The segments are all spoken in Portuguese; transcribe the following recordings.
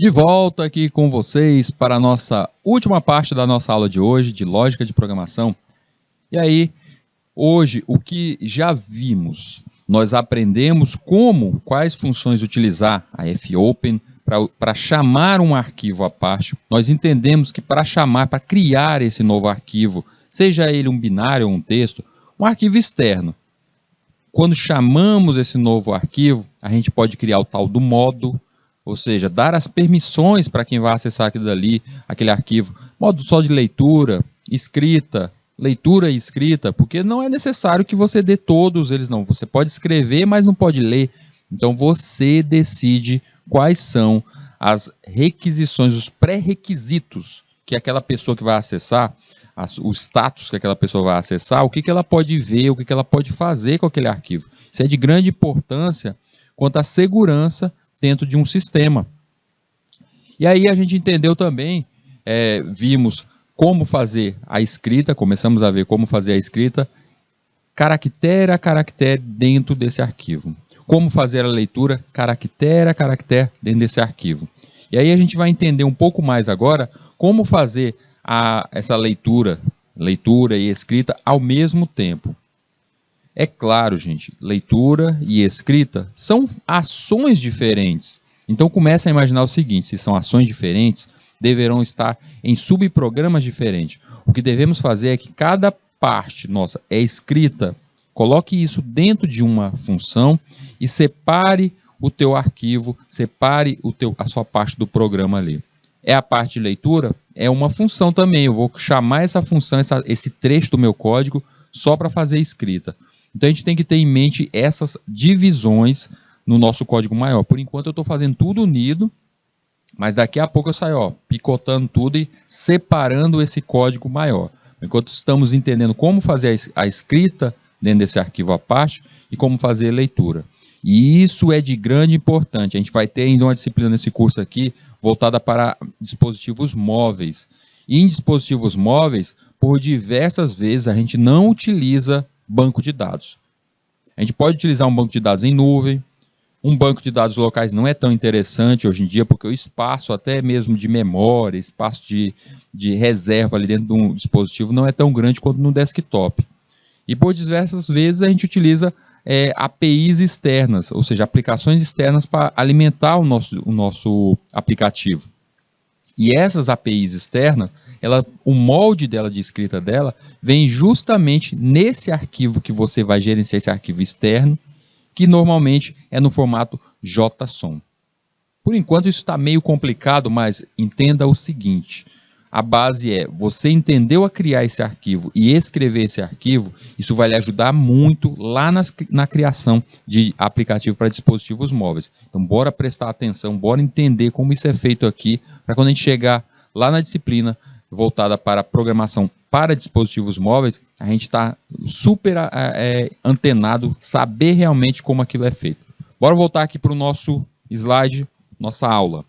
De volta aqui com vocês para a nossa última parte da nossa aula de hoje, de lógica de programação. E aí, hoje, o que já vimos? Nós aprendemos quais funções utilizar a fopen para chamar um arquivo à parte. Nós entendemos que para criar esse novo arquivo, seja ele um binário ou um texto, um arquivo externo. Quando chamamos esse novo arquivo, a gente pode criar o tal do modo, ou seja, dar as permissões para quem vai acessar aquilo dali, aquele arquivo. Modo só de leitura, escrita, leitura e escrita, porque não é necessário que você dê todos eles, não. Você pode escrever, mas não pode ler. Então você decide quais são as requisições, os pré-requisitos que aquela pessoa que vai acessar, o status que aquela pessoa vai acessar, o que ela pode ver, o que ela pode fazer com aquele arquivo. Isso é de grande importância quanto à segurança dentro de um sistema. E aí a gente entendeu também, vimos como fazer a escrita, começamos a ver como fazer a escrita caractere a caractere dentro desse arquivo. Como fazer a leitura caractere a caractere dentro desse arquivo. E aí a gente vai entender um pouco mais agora como fazer essa leitura e escrita ao mesmo tempo. É claro, gente, leitura e escrita são ações diferentes. Então comece a imaginar o seguinte, se são ações diferentes, deverão estar em subprogramas diferentes. O que devemos fazer é que cada parte nossa é escrita, coloque isso dentro de uma função e separe o teu arquivo, separe a sua parte do programa ali. É a parte de leitura? É uma função também. Eu vou chamar essa função, esse trecho do meu código, só para fazer escrita. Então a gente tem que ter em mente essas divisões no nosso código maior. Por enquanto eu estou fazendo tudo unido, mas daqui a pouco eu saio picotando tudo e separando esse código maior. Enquanto estamos entendendo como fazer a escrita dentro desse arquivo à parte e como fazer a leitura. E isso é de grande importância. A gente vai ter ainda uma disciplina nesse curso aqui voltada para dispositivos móveis. E em dispositivos móveis, por diversas vezes, a gente não utiliza banco de dados. A gente pode utilizar um banco de dados em nuvem. Um banco de dados locais não é tão interessante hoje em dia, porque o espaço até mesmo de memória, espaço de reserva ali dentro de um dispositivo não é tão grande quanto no desktop. E por diversas vezes a gente utiliza APIs externas, ou seja, aplicações externas para alimentar o nosso aplicativo. E essas APIs externas, o molde dela, de escrita dela, vem justamente nesse arquivo que você vai gerenciar, esse arquivo externo, que normalmente é no formato JSON. Por enquanto isso está meio complicado, mas entenda o seguinte, a base é, você entendeu a criar esse arquivo e escrever esse arquivo, isso vai lhe ajudar muito lá na criação de aplicativo para dispositivos móveis. Então bora prestar atenção, bora entender como isso é feito aqui, para quando a gente chegar lá na disciplina voltada para programação para dispositivos móveis, a gente está super antenado, saber realmente como aquilo é feito. Bora voltar aqui para o nosso slide, nossa aula.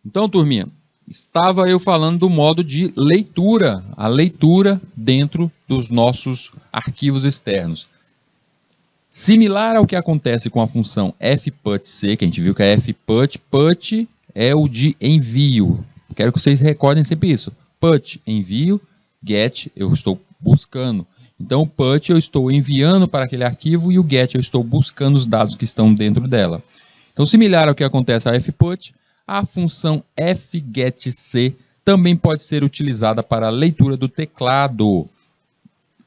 Então, turminha, estava eu falando do modo de leitura, a leitura dentro dos nossos arquivos externos. Similar ao que acontece com a função fputC, que a gente viu que é fput, put é o de envio. Quero que vocês recordem sempre isso. Put, envio, get, eu estou buscando. Então, o put eu estou enviando para aquele arquivo e o get eu estou buscando os dados que estão dentro dela. Então, similar ao que acontece a fput, a função fgetC também pode ser utilizada para a leitura do teclado,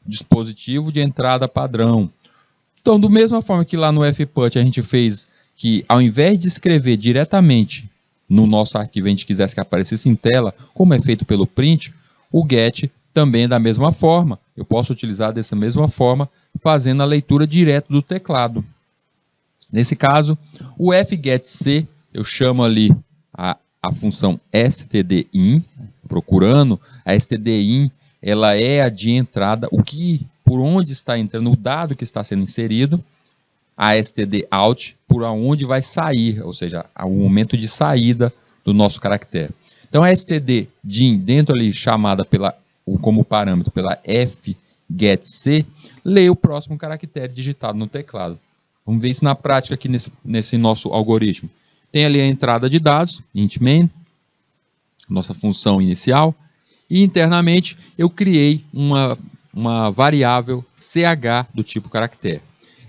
dispositivo de entrada padrão. Então, da mesma forma que lá no fput a gente fez que, ao invés de escrever diretamente no nosso arquivo, a gente quisesse que aparecesse em tela, como é feito pelo print, o get também é da mesma forma. Eu posso utilizar dessa mesma forma, fazendo a leitura direto do teclado. Nesse caso, o fgetC, eu chamo ali a função stdin, procurando, a stdin, ela é a de entrada, por onde está entrando o dado que está sendo inserido, a stdout, por onde vai sair, ou seja, o momento de saída do nosso caractere. Então, a stdin, dentro ali chamada como parâmetro pela fgetC, lê o próximo caractere digitado no teclado. Vamos ver isso na prática aqui nesse nosso algoritmo. tem ali a entrada de dados, int main, nossa função inicial, e internamente eu criei uma variável ch do tipo caractere.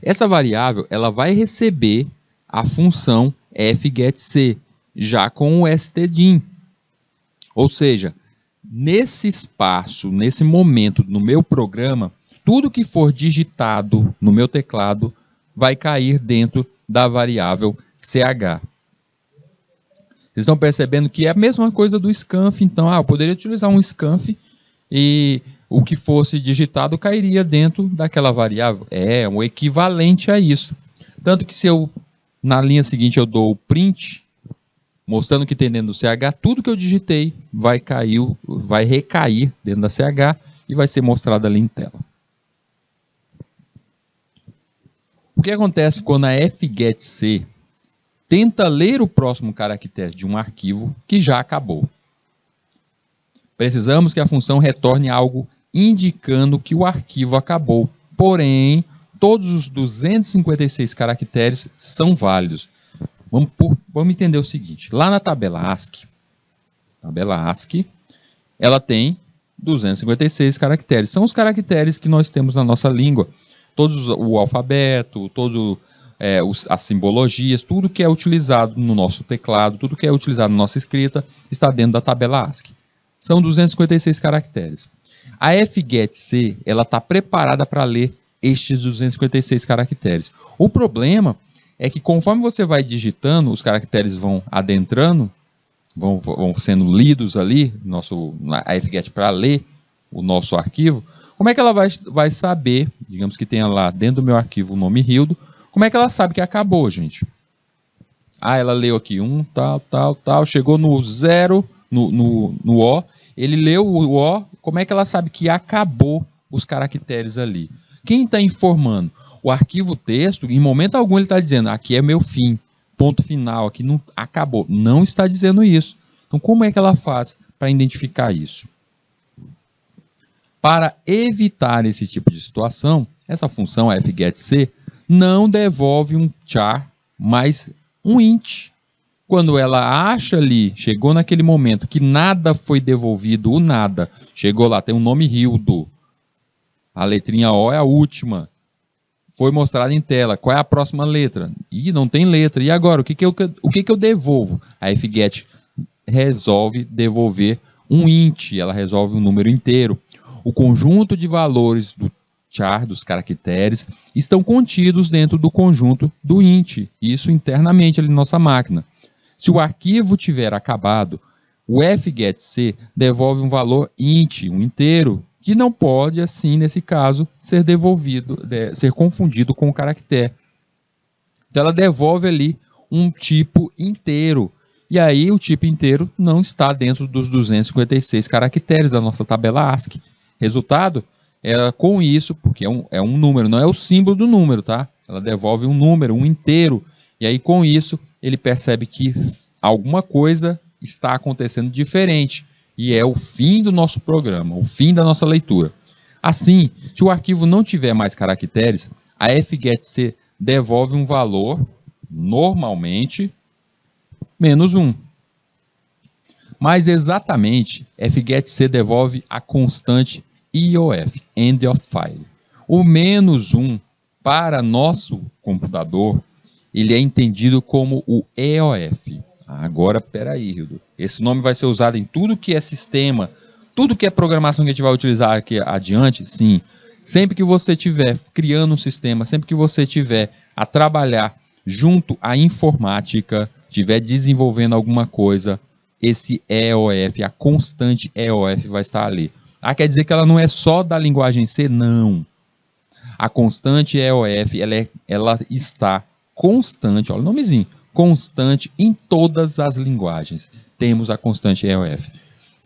Essa variável ela vai receber a função fgetC, já com o stdin. Ou seja, nesse espaço, nesse momento no meu programa, tudo que for digitado no meu teclado vai cair dentro da variável ch. Vocês estão percebendo que é a mesma coisa do scanf, então eu poderia utilizar um scanf e o que fosse digitado cairia dentro daquela variável. É um equivalente a isso. Tanto que se eu, na linha seguinte, eu dou o print, mostrando que tem dentro do ch, tudo que eu digitei vai recair dentro da ch e vai ser mostrado ali em tela. O que acontece quando a fgetC tenta ler o próximo caractere de um arquivo que já acabou? Precisamos que a função retorne algo indicando que o arquivo acabou. Porém, todos os 256 caracteres são válidos. Vamos entender o seguinte. Lá na tabela ASCII, ela tem 256 caracteres. São os caracteres que nós temos na nossa língua. Todos o alfabeto, as simbologias, tudo que é utilizado no nosso teclado, tudo que é utilizado na nossa escrita, está dentro da tabela ASCII. São 256 caracteres. A fgetC está preparada para ler estes 256 caracteres. O problema é que conforme você vai digitando, os caracteres vão adentrando, vão sendo lidos ali, a fget para ler o nosso arquivo. Como é que ela vai saber, digamos que tenha lá dentro do meu arquivo o nome Rildo, como é que ela sabe que acabou, gente? Ela leu aqui tal, chegou no 0, no O, ele leu o O, como é que ela sabe que acabou os caracteres ali? Quem está informando? O arquivo texto, em momento algum ele está dizendo, aqui é meu fim, ponto final, aqui não acabou. Não está dizendo isso. Então como é que ela faz para identificar isso? Para evitar esse tipo de situação, essa função fgetC não devolve um char, mas um int. Quando ela acha ali, chegou naquele momento que nada foi devolvido, o nada, chegou lá, tem um nome Rildo, a letrinha O é a última, foi mostrada em tela, qual é a próxima letra? Ih, não tem letra, e agora, o que eu devolvo? A fget resolve devolver um int, ela resolve um número inteiro. O conjunto de valores do char, dos caracteres, estão contidos dentro do conjunto do int, isso internamente ali na nossa máquina. Se o arquivo tiver acabado, o fgetC devolve um valor int, um inteiro, que não pode, assim, nesse caso, ser confundido com o caractere. Então ela devolve ali um tipo inteiro. E aí o tipo inteiro não está dentro dos 256 caracteres da nossa tabela ASCII. Resultado, ela com isso, porque é um número, não é o símbolo do número, tá? Ela devolve um número, um inteiro. E aí com isso ele percebe que alguma coisa está acontecendo diferente. E é o fim do nosso programa, o fim da nossa leitura. Assim, se o arquivo não tiver mais caracteres, a fgetC devolve um valor, normalmente, -1. Mais exatamente, fgetC devolve a constante EOF, End of File. O -1, para nosso computador, ele é entendido como o EOF. Agora, peraí, Hildo. Esse nome vai ser usado em tudo que é sistema, tudo que é programação que a gente vai utilizar aqui adiante, sim. Sempre que você estiver criando um sistema, sempre que você estiver a trabalhar junto à informática, estiver desenvolvendo alguma coisa, esse EOF, a constante EOF vai estar ali. Quer dizer que ela não é só da linguagem C? Não. A constante EOF, ela está constante, olha o nomezinho, constante em todas as linguagens. Temos a constante EOF.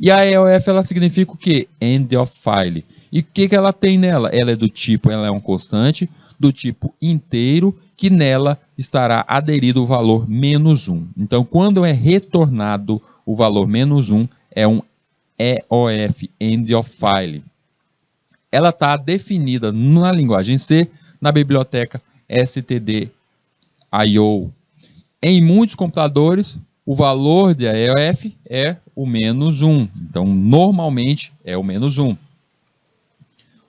E a EOF, ela significa o quê? End of File. E o que ela tem nela? Ela é uma constante do tipo inteiro, que nela estará aderido o valor -1. Então, quando é retornado o valor -1, é um EOF, End of File. Ela está definida na linguagem C, na biblioteca stdio. Em muitos computadores, o valor da EOF é o -1. Então, normalmente, é o -1.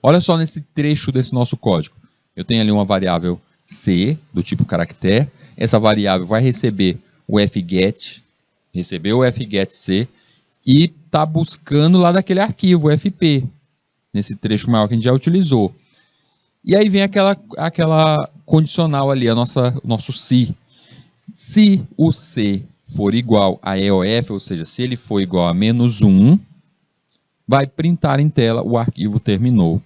Olha só nesse trecho desse nosso código. Eu tenho ali uma variável C, do tipo caractere. Essa variável vai receber o fget, recebeu o fgetC, e está buscando lá daquele arquivo, o fp, nesse trecho maior que a gente já utilizou. E aí vem aquela condicional ali, o nosso se. Se o C for igual a EOF, ou seja, se ele for igual a -1, vai printar em tela o arquivo terminou.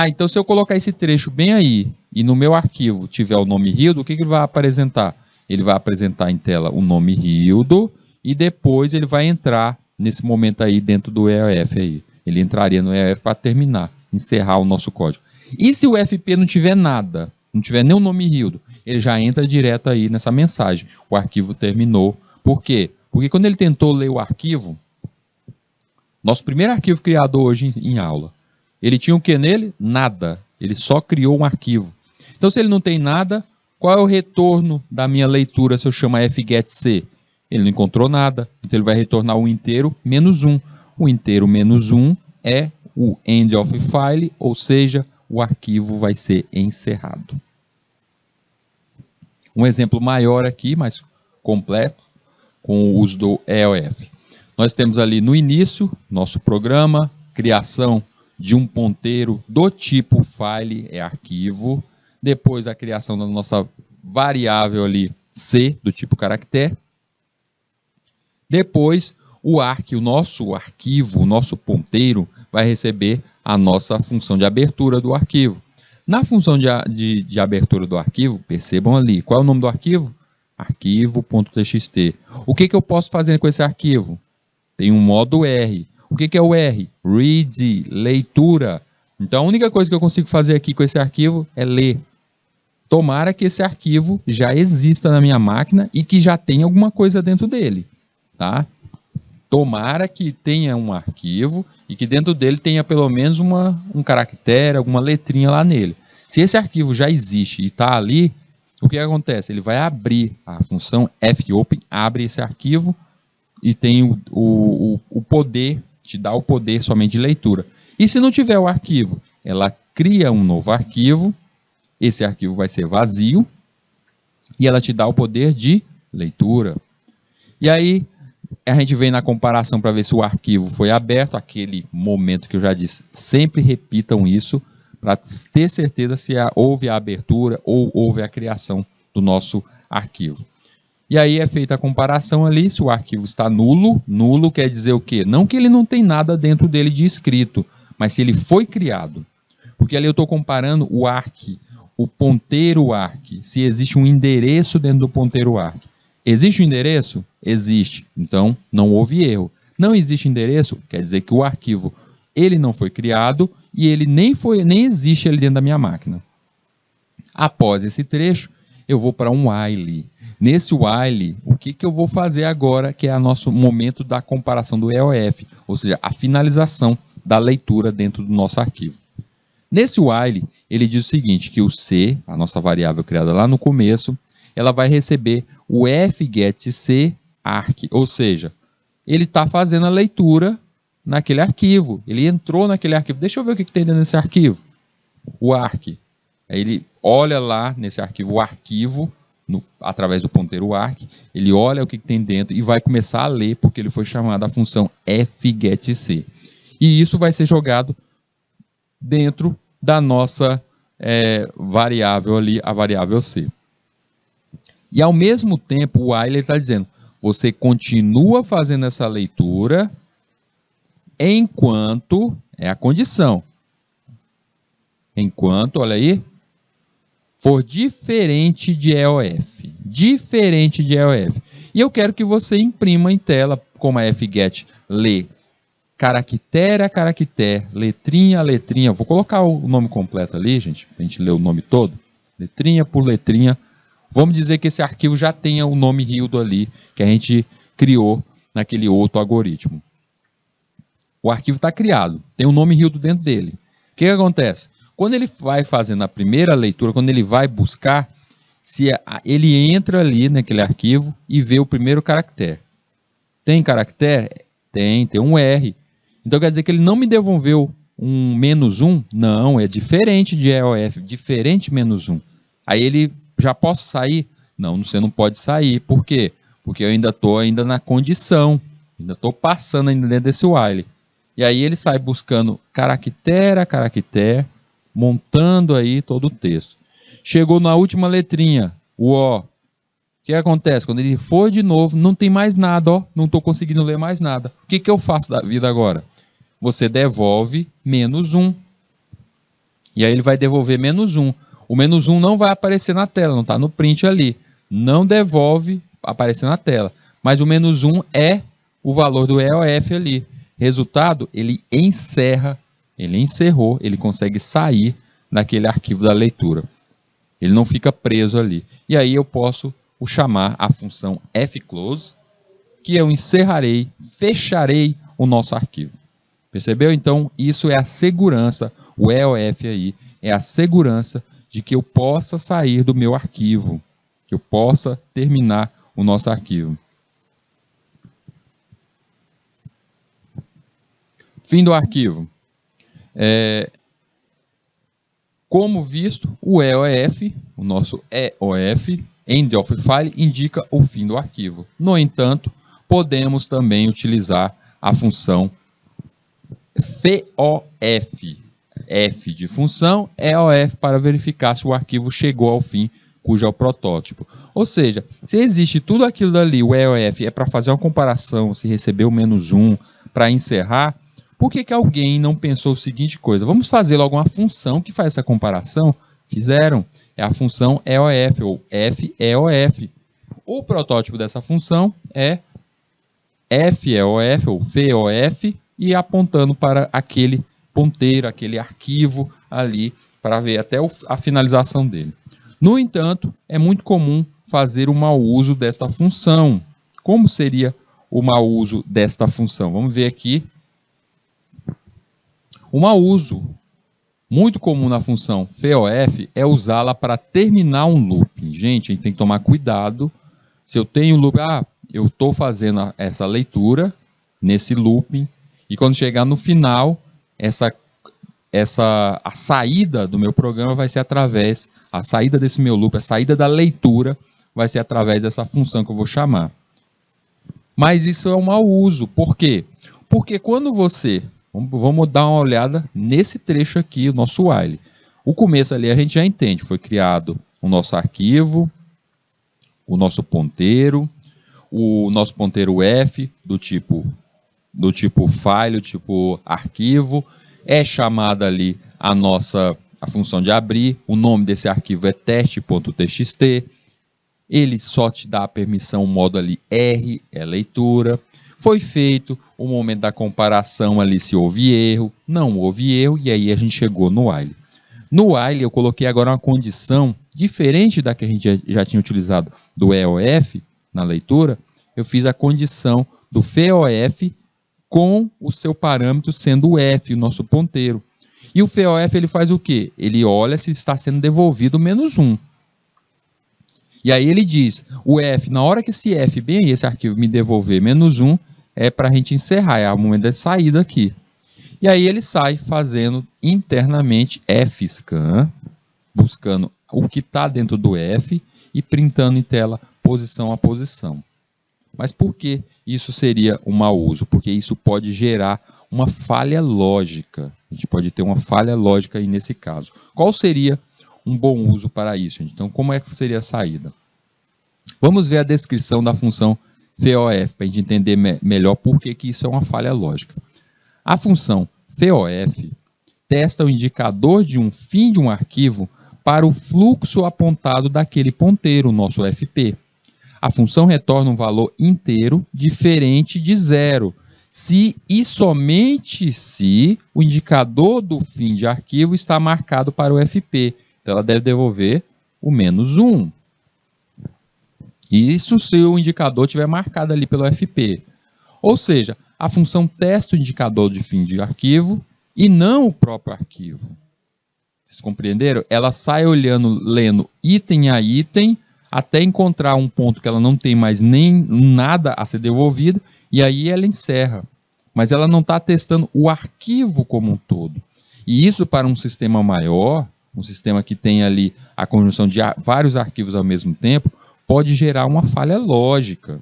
Então se eu colocar esse trecho bem aí, e no meu arquivo tiver o nome Hildo, o que ele vai apresentar? Ele vai apresentar em tela o nome Hildo, e depois ele vai entrar nesse momento aí dentro do EOF aí. Ele entraria no EOF para terminar, encerrar o nosso código. E se o FP não tiver nada, não tiver nem o nome Hildo, ele já entra direto aí nessa mensagem. O arquivo terminou. Por quê? Porque quando ele tentou ler o arquivo, nosso primeiro arquivo criado hoje em aula, ele tinha o que nele? Nada. Ele só criou um arquivo. Então, se ele não tem nada, qual é o retorno da minha leitura se eu chamar fgetC? Ele não encontrou nada, então ele vai retornar o inteiro -1. O inteiro -1 é o end of file, ou seja, o arquivo vai ser encerrado. Um exemplo maior aqui, mais completo, com o uso do EOF. Nós temos ali no início, nosso programa, criação de um ponteiro do tipo file, é arquivo. Depois a criação da nossa variável ali, C, do tipo caractere. Depois, o nosso arquivo, o nosso ponteiro, vai receber a nossa função de abertura do arquivo. Na função de abertura do arquivo, percebam ali, qual é o nome do arquivo? Arquivo.txt. O que eu posso fazer com esse arquivo? Tem um modo R. O que é o R? Read, leitura. Então a única coisa que eu consigo fazer aqui com esse arquivo é ler. Tomara que esse arquivo já exista na minha máquina e que já tenha alguma coisa dentro dele. Tá? Tomara que tenha um arquivo e que dentro dele tenha pelo menos um caractere, alguma letrinha lá nele. Se esse arquivo já existe e está ali, o que acontece? Ele vai abrir a função fopen, abre esse arquivo e tem o poder, te dá o poder somente de leitura. E se não tiver o arquivo, ela cria um novo arquivo, esse arquivo vai ser vazio e ela te dá o poder de leitura. E aí, a gente vem na comparação para ver se o arquivo foi aberto, aquele momento que eu já disse, sempre repitam isso, para ter certeza se houve a abertura ou houve a criação do nosso arquivo. E aí é feita a comparação ali, se o arquivo está nulo, nulo quer dizer o quê? Não que ele não tem nada dentro dele de escrito, mas se ele foi criado. Porque ali eu estou comparando o arq, o ponteiro arq, se existe um endereço dentro do ponteiro arq. Existe um endereço? Existe. Então, não houve erro. Não existe endereço? Quer dizer que o arquivo ele não foi criado e ele nem existe ali dentro da minha máquina. Após esse trecho, eu vou para um while. Nesse while, o que eu vou fazer agora, que é o nosso momento da comparação do EOF, ou seja, a finalização da leitura dentro do nosso arquivo. Nesse while, ele diz o seguinte, que o C, a nossa variável criada lá no começo, ela vai receber o fgetC arq, ou seja, ele está fazendo a leitura naquele arquivo, ele entrou naquele arquivo. Deixa eu ver o que tem dentro desse arquivo. O arq. Aí ele olha lá nesse arquivo, o arquivo, através do ponteiro arq, ele olha o que tem dentro e vai começar a ler, porque ele foi chamado a função fgetC. E isso vai ser jogado dentro da nossa variável ali, a variável C. E ao mesmo tempo, o while está dizendo, você continua fazendo essa leitura enquanto, é a condição, enquanto, olha aí, for diferente de EOF. Diferente de EOF. E eu quero que você imprima em tela, como a fget lê caractere a caractere, letrinha a letrinha. Vou colocar o nome completo ali, gente, para a gente ler o nome todo. Letrinha por letrinha. Vamos dizer que esse arquivo já tenha o nome Hildo ali, que a gente criou naquele outro algoritmo. O arquivo está criado, tem o nome Hildo dentro dele. O que acontece? Quando ele vai fazendo a primeira leitura, quando ele vai buscar, ele entra ali naquele arquivo e vê o primeiro caractere. Tem caractere? Tem um R. Então quer dizer que ele não me devolveu um -1? Não, é diferente de EOF, diferente -1. Aí ele, já posso sair? Não, você não pode sair. Por quê? Porque eu ainda estou na condição, ainda estou passando ainda dentro desse while. E aí ele sai buscando caractere a caractere, montando aí todo o texto. Chegou na última letrinha, o O. O que acontece? Quando ele for de novo, não tem mais nada, ó, não estou conseguindo ler mais nada. O que eu faço da vida agora? Você devolve -1. E aí ele vai devolver -1. O -1 não vai aparecer na tela, não está no print ali. Não devolve aparecer na tela. Mas o -1 é o valor do EOF ali. Resultado, ele encerrou, ele consegue sair daquele arquivo da leitura. Ele não fica preso ali. E aí eu posso chamar a função fclose, que eu encerrarei, fecharei o nosso arquivo. Percebeu? Então, isso é a segurança, o EOF aí, é a segurança de que eu possa sair do meu arquivo, que eu possa terminar o nosso arquivo. Fim do arquivo. Como visto, o EOF, o nosso EOF, End of File, indica o fim do arquivo. No entanto, podemos também utilizar a função FOF, F de função, EOF, para verificar se o arquivo chegou ao fim, cujo é o protótipo. Ou seja, se existe tudo aquilo dali, o EOF é para fazer uma comparação, se recebeu -1, para encerrar, por que alguém não pensou o seguinte coisa? Vamos fazer logo uma função que faz essa comparação? Fizeram. É a função EOF, ou FEOF. O protótipo dessa função é FEOF, ou FEOF, e apontando para aquele ponteiro, aquele arquivo ali, para ver até a finalização dele. No entanto, é muito comum fazer o mau uso desta função. Como seria o mau uso desta função? Vamos ver aqui. O mau uso muito comum na função FEOF é usá-la para terminar um looping. Gente, a gente tem que tomar cuidado. Se eu tenho looping, eu estou fazendo essa leitura nesse looping, e quando chegar no final, a saída do meu programa vai ser através, a saída desse meu loop, a saída da leitura vai ser através dessa função que eu vou chamar. Mas isso é um mau uso. Por quê? Porque quando você... Vamos dar uma olhada nesse trecho aqui, o nosso while. O começo ali a gente já entende. Foi criado o nosso arquivo, o nosso ponteiro F do tipo file, do tipo arquivo. É chamada ali a função de abrir. O nome desse arquivo é teste.txt. Ele só te dá a permissão, o modo ali R, é leitura. Foi feito o momento da comparação ali, se houve erro, não houve erro, e aí a gente chegou no while. No while eu coloquei agora uma condição diferente da que a gente já tinha utilizado do EOF na leitura. Eu fiz a condição do FEOF com o seu parâmetro sendo o F, o nosso ponteiro. E o FEOF ele faz o quê? Ele olha se está sendo devolvido -1. E aí ele diz, o F, na hora que esse F, bem aí, esse arquivo me devolver -1, é para a gente encerrar, é o momento da saída aqui. E aí ele sai fazendo internamente fscan, buscando o que está dentro do F e printando em tela posição a posição. Mas por que isso seria um mau uso? Porque isso pode gerar uma falha lógica. A gente pode ter uma falha lógica aí nesse caso. Qual seria um bom uso para isso? Então, como é que seria a saída? Vamos ver a descrição da função FEOF, para a gente entender melhor por que isso é uma falha lógica. A função FEOF testa o indicador de um fim de um arquivo para o fluxo apontado daquele ponteiro, o nosso FP. A função retorna um valor inteiro diferente de 0, se e somente se o indicador do fim de arquivo está marcado para o FP. Então, ela deve devolver o -1. Isso se o indicador estiver marcado ali pelo FP. Ou seja, a função testa o indicador de fim de arquivo e não o próprio arquivo. Vocês compreenderam? Ela sai olhando, lendo item a item, até encontrar um ponto que ela não tem mais nem nada a ser devolvido, e aí ela encerra. Mas ela não está testando o arquivo como um todo. E isso para um sistema maior, um sistema que tem ali a conjunção de vários arquivos ao mesmo tempo, pode gerar uma falha lógica.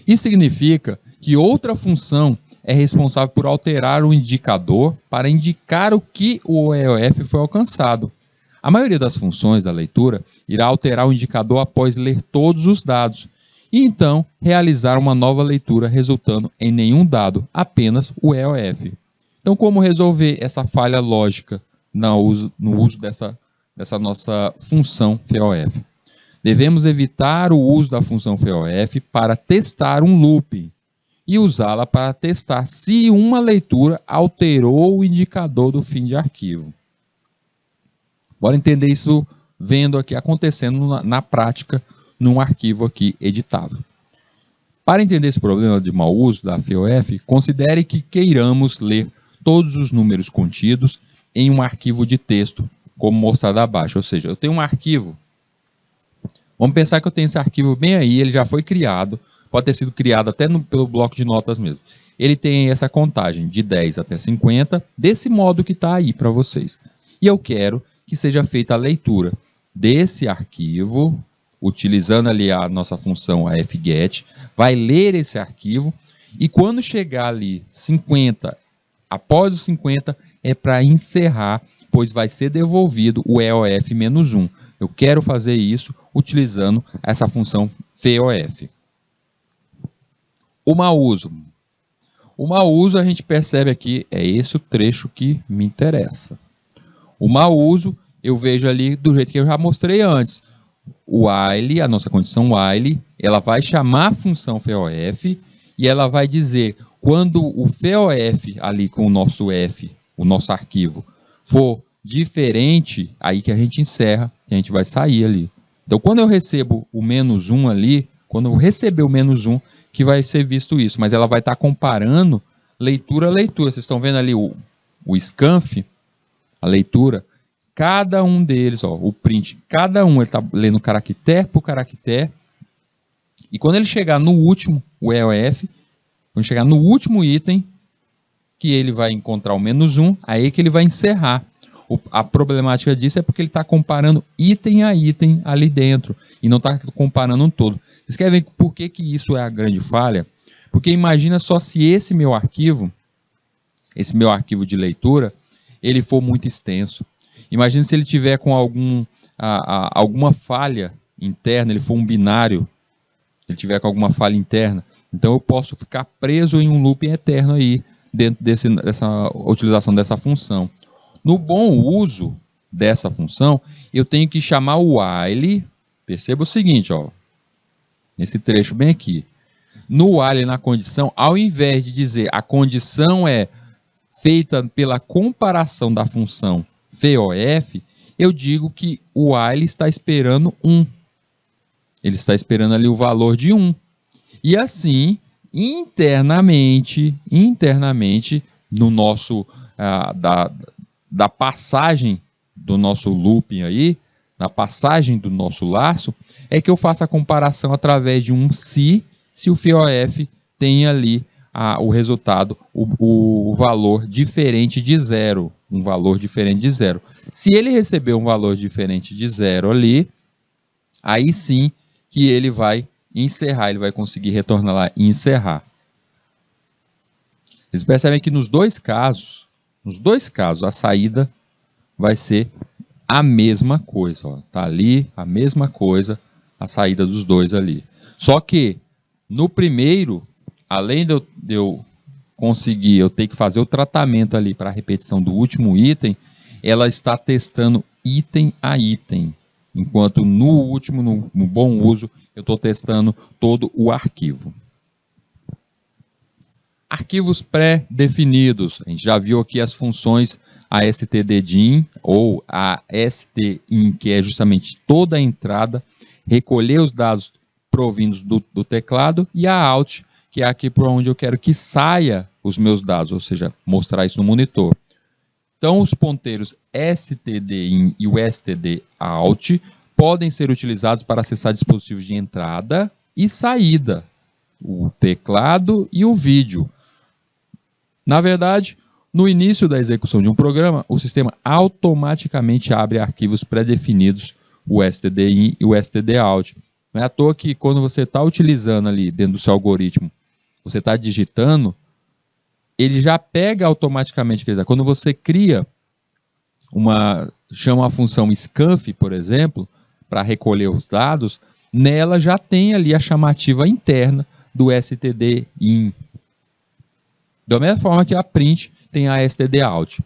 Isso significa que outra função é responsável por alterar o indicador para indicar o que o EOF foi alcançado. A maioria das funções da leitura irá alterar o indicador após ler todos os dados, e então realizar uma nova leitura resultando em nenhum dado, apenas o EOF. Então, como resolver essa falha lógica no uso dessa nossa função FEOF? Devemos evitar o uso da função FEOF para testar um looping e usá-la para testar se uma leitura alterou o indicador do fim de arquivo. Bora entender isso vendo aqui acontecendo na prática num arquivo aqui editável. Para entender esse problema de mau uso da FEOF, considere que queiramos ler todos os números contidos em um arquivo de texto, como mostrado abaixo. Ou seja, eu tenho um arquivo. Vamos pensar que eu tenho esse arquivo bem aí, ele já foi criado, pode ter sido criado até pelo bloco de notas mesmo. Ele tem essa contagem de 10 até 50, desse modo que está aí para vocês. E eu quero que seja feita a leitura desse arquivo, utilizando ali a nossa função a fget, vai ler esse arquivo, e quando chegar ali 50, após os 50, é para encerrar, pois vai ser devolvido o EOF-1. Eu quero fazer isso utilizando essa função FEOF. O mau uso. O mau uso a gente percebe aqui, é esse o trecho que me interessa. O mau uso eu vejo ali do jeito que eu já mostrei antes. O while, a nossa condição while, ela vai chamar a função FEOF e ela vai dizer quando o FEOF ali com o nosso F, o nosso arquivo, for diferente, aí que a gente encerra, que a gente vai sair ali. Então, quando eu recebo o -1 ali, quando eu receber o -1, que vai ser visto isso, mas ela vai estar comparando leitura a leitura. Vocês estão vendo ali o scanf, a leitura, cada um deles, ó, o print, cada um ele está lendo caractere por caractere, e quando ele chegar no último, o EOF, quando chegar no último item, que ele vai encontrar o -1, aí que ele vai encerrar. A problemática disso é porque ele está comparando item a item ali dentro, e não está comparando um todo. Vocês querem ver por que isso é a grande falha? Porque imagina só se esse meu arquivo de leitura, ele for muito extenso. Imagina se ele tiver com alguma falha interna, ele for um binário, ele tiver com alguma falha interna. Então eu posso ficar preso em um looping eterno aí, dentro dessa utilização dessa função. No bom uso dessa função, eu tenho que chamar o while. Perceba o seguinte, ó, nesse trecho bem aqui. No while, na condição, ao invés de dizer a condição é feita pela comparação da função FEOF, eu digo que o while está esperando 1. Ele está esperando ali o valor de 1. E assim, internamente no nosso da passagem do nosso looping aí, na passagem do nosso laço, é que eu faço a comparação através de um se o FEOF tem ali o resultado, o valor diferente de 0, um valor diferente de 0. Se ele receber um valor diferente de 0 ali, aí sim que ele vai encerrar, ele vai conseguir retornar lá e encerrar. Vocês percebem que nos dois casos, a saída vai ser a mesma coisa. Ó. Tá ali a mesma coisa, a saída dos dois ali. Só que no primeiro, além de eu conseguir, eu ter que fazer o tratamento ali para a repetição do último item, ela está testando item a item. Enquanto no último, no bom uso, eu estou testando todo o arquivo. Arquivos pré-definidos. A gente já viu aqui as funções ASTDIN ou a STIN, que é justamente toda a entrada, recolher os dados provindos do teclado, e a OUT, que é aqui por onde eu quero que saia os meus dados, ou seja, mostrar isso no monitor. Então, os ponteiros stdin e o stdout podem ser utilizados para acessar dispositivos de entrada e saída, o teclado e o vídeo. Na verdade, no início da execução de um programa, o sistema automaticamente abre arquivos pré-definidos, o stdin e o stdout. Não é à toa que quando você está utilizando ali dentro do seu algoritmo, você está digitando, ele já pega automaticamente. Quando você cria chama a função scanf, por exemplo, para recolher os dados, nela já tem ali a chamativa interna do stdin. Da mesma forma que a print tem a stdout.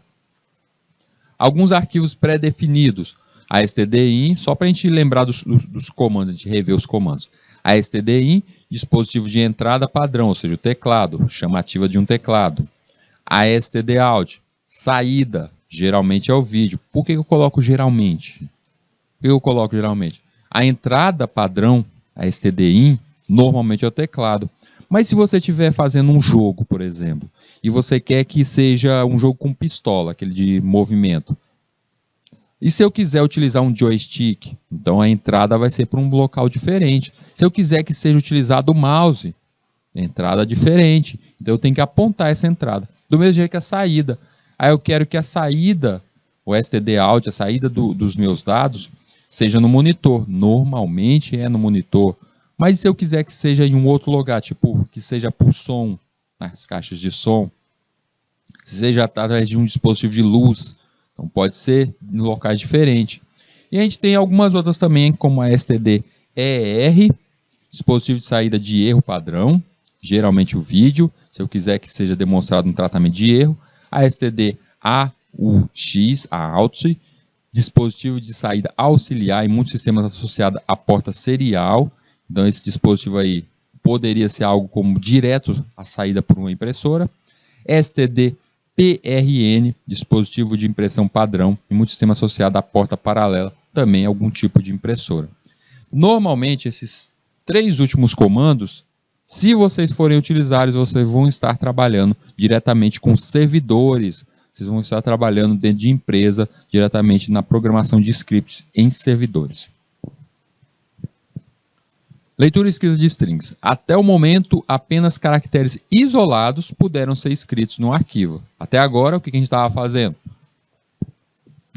Alguns arquivos pré-definidos, a stdin, só para a gente lembrar dos comandos, a gente rever os comandos. A stdin, dispositivo de entrada padrão, ou seja, o teclado, chamativa de um teclado. A stdout, saída, geralmente é o vídeo. Por que eu coloco geralmente? Por que eu coloco geralmente? A entrada padrão, a stdin, normalmente é o teclado. Mas se você estiver fazendo um jogo, por exemplo, e você quer que seja um jogo com pistola, aquele de movimento, e se eu quiser utilizar um joystick, então a entrada vai ser para um local diferente. Se eu quiser que seja utilizado o mouse, entrada diferente. Então eu tenho que apontar essa entrada. Do mesmo jeito que a saída. Aí eu quero que a saída, o stdout, a saída dos meus dados, seja no monitor. Normalmente é no monitor. Mas se eu quiser que seja em um outro lugar, tipo que seja por som, nas caixas de som, seja através de um dispositivo de luz, então pode ser em locais diferentes. E a gente tem algumas outras também, como a stder, dispositivo de saída de erro padrão, geralmente o vídeo, se eu quiser que seja demonstrado um tratamento de erro. A std AUX, dispositivo de saída auxiliar, em muitos sistemas associado à porta serial. Então esse dispositivo aí poderia ser algo como direto a saída por uma impressora. stdprn, dispositivo de impressão padrão, em muitos sistemas associado à porta paralela, também algum tipo de impressora. Normalmente esses três últimos comandos, se vocês forem utilizar, vocês vão estar trabalhando diretamente com servidores. Vocês vão estar trabalhando dentro de empresa, diretamente na programação de scripts em servidores. Leitura e escrita de strings. Até o momento, apenas caracteres isolados puderam ser escritos no arquivo. Até agora, o que a gente estava fazendo?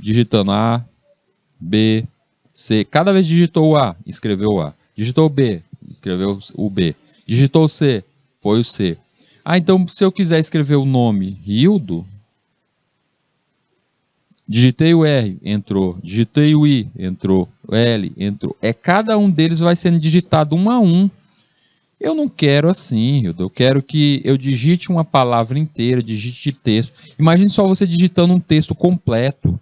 Digitando A, B, C. Cada vez que digitou o A, escreveu o A. Digitou o B, escreveu o B. Digitou o C, foi o C. Então, se eu quiser escrever o nome Rildo, digitei o R, entrou. Digitei o I, entrou. O L, entrou. Cada um deles vai sendo digitado um a um. Eu não quero assim, Rildo. Eu quero que eu digite uma palavra inteira, digite texto. Imagine só você digitando um texto completo.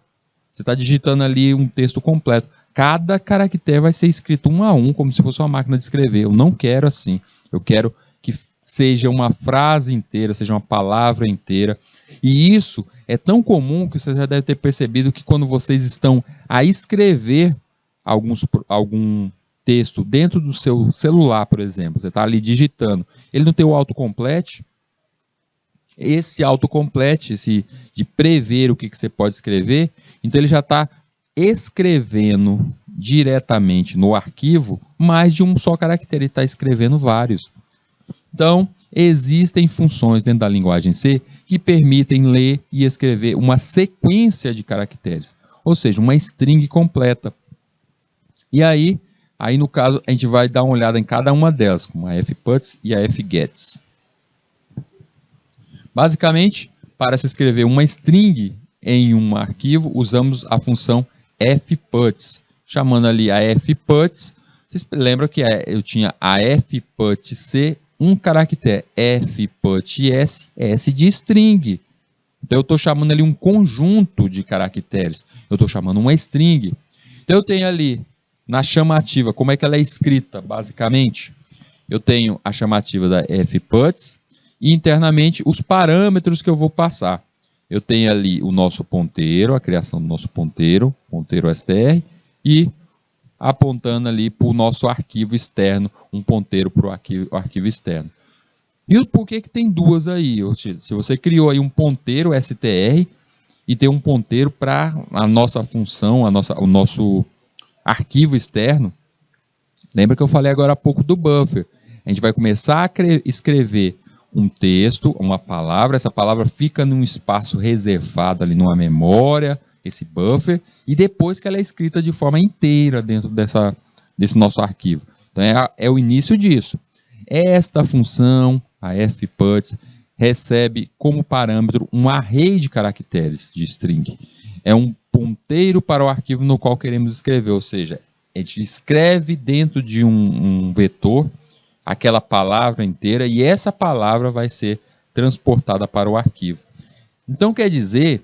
Você está digitando ali um texto completo. Cada caractere vai ser escrito um a um, como se fosse uma máquina de escrever. Eu não quero assim. Eu quero que seja uma frase inteira, seja uma palavra inteira. E isso é tão comum que você já deve ter percebido que quando vocês estão a escrever algum texto dentro do seu celular, por exemplo, você está ali digitando, ele não tem o autocomplete. Esse autocomplete, de prever o que você pode escrever, então ele já está escrevendo diretamente no arquivo mais de um só caractere, ele está escrevendo vários. Então, existem funções dentro da linguagem C que permitem ler e escrever uma sequência de caracteres, ou seja, uma string completa. E aí no caso, a gente vai dar uma olhada em cada uma delas, como a fputs e a fgets. Basicamente, para se escrever uma string em um arquivo, usamos a função fputs. Chamando ali a fputs, vocês lembram que eu tinha a fputc, um caractere, fputs, S de string. Então eu estou chamando ali um conjunto de caracteres. Eu estou chamando uma string. Então eu tenho ali, na chamativa, como é que ela é escrita, basicamente? Eu tenho a chamativa da fputs e internamente os parâmetros que eu vou passar. Eu tenho ali o nosso ponteiro, a criação do nosso ponteiro str, e apontando ali para o nosso arquivo externo, um ponteiro para o arquivo externo. E por que tem duas aí? Se você criou aí um ponteiro str, e tem um ponteiro para a nossa função, o nosso arquivo externo. Lembra que eu falei agora há pouco do buffer? A gente vai começar a escrever um texto, uma palavra, essa palavra fica num espaço reservado ali numa memória, esse buffer, e depois que ela é escrita de forma inteira dentro desse nosso arquivo. Então é o início disso. Esta função, a fputs, recebe como parâmetro um array de caracteres de string. É um ponteiro para o arquivo no qual queremos escrever, ou seja, a gente escreve dentro de um vetor aquela palavra inteira e essa palavra vai ser transportada para o arquivo. Então quer dizer